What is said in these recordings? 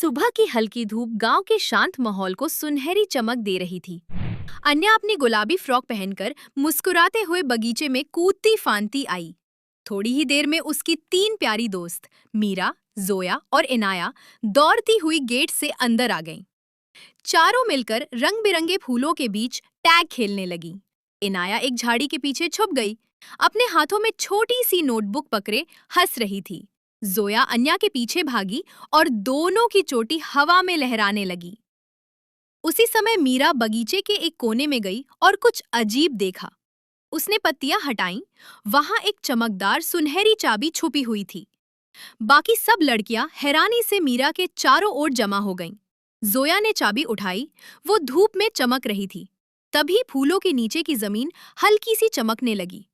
सुबह की हल्की धूप गांव के शांत माहौल को सुनहरी चमक दे रही थी। अन्या अपनी गुलाबी फ्रॉक पहनकर मुस्कुराते हुए बगीचे में कूदती फांदती आई। थोड़ी ही देर में उसकी तीन प्यारी दोस्त मीरा, जोया और इनाया दौड़ती हुई गेट से अंदर आ गईं। चारों मिलकर रंग बिरंगे फूलों के बीच टैग खेलने लगी। इनाया एक झाड़ी के पीछे छुप गई, अपने हाथों में छोटी सी नोटबुक पकड़े हंस रही थी। जोया अन्या के पीछे भागी और दोनों की चोटी हवा में लहराने लगी। उसी समय मीरा बगीचे के एक कोने में गई और कुछ अजीब देखा। उसने पत्तियां हटाईं, वहां एक चमकदार सुनहरी चाबी छुपी हुई थी। बाकी सब लड़कियां हैरानी से मीरा के चारों ओर जमा हो गईं। जोया ने चाबी उठाई, वो धूप में चमक रही थी। तभी फूलों के नीचे की जमीन हल्की सी चमकने लगी।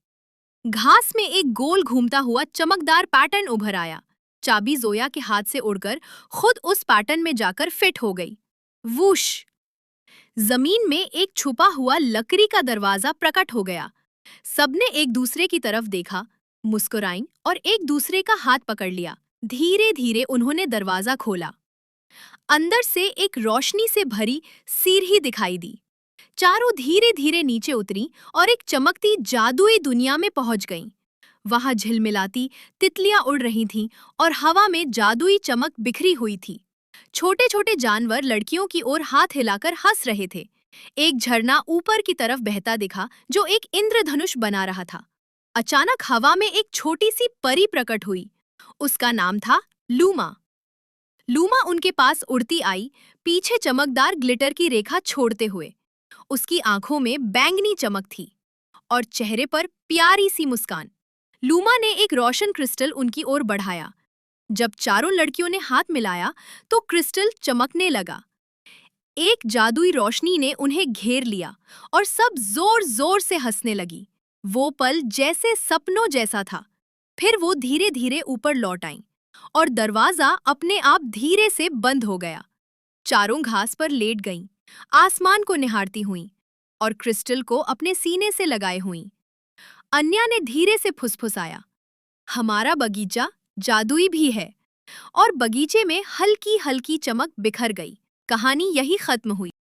घास में एक गोल घूमता हुआ चमकदार पैटर्न उभर आया। चाबी जोया के हाथ से उड़कर खुद उस पैटर्न में जाकर फिट हो गई। वूश! जमीन में एक छुपा हुआ लकड़ी का दरवाजा प्रकट हो गया। सबने एक दूसरे की तरफ देखा, मुस्कुराईं और एक दूसरे का हाथ पकड़ लिया। धीरे धीरे उन्होंने दरवाजा खोला। अंदर से एक रोशनी से भरी सीढ़ी दिखाई दी। चारों धीरे धीरे नीचे उतरी और एक चमकती जादुई दुनिया में पहुंच गईं। वहां झिलमिलाती तितलियां उड़ रही थीं और हवा में जादुई चमक बिखरी हुई थी। छोटे छोटे जानवर लड़कियों की ओर हाथ हिलाकर हंस रहे थे। एक झरना ऊपर की तरफ बहता दिखा, जो एक इंद्रधनुष बना रहा था। अचानक हवा में एक छोटी सी परी प्रकट हुई। उसका नाम था लूमा। लूमा उनके पास उड़ती आई, पीछे चमकदार ग्लिटर की रेखा छोड़ते हुए। उसकी आंखों में बैंगनी चमक थी और चेहरे पर प्यारी सी मुस्कान। लूमा ने एक रोशन क्रिस्टल उनकी ओर बढ़ाया। जब चारों लड़कियों ने हाथ मिलाया तो क्रिस्टल चमकने लगा। एक जादुई रोशनी ने उन्हें घेर लिया और सब जोर जोर से हंसने लगी। वो पल जैसे सपनों जैसा था। फिर वो धीरे धीरे ऊपर लौट आईं और दरवाजा अपने आप धीरे से बंद हो गया। चारों घास पर लेट गईं, आसमान को निहारती हुईं और क्रिस्टल को अपने सीने से लगाए हुईं। अन्या ने धीरे से फुसफुसाया, हमारा बगीचा जादुई भी है। और बगीचे में हल्की हल्की चमक बिखर गई। कहानी यही खत्म हुई।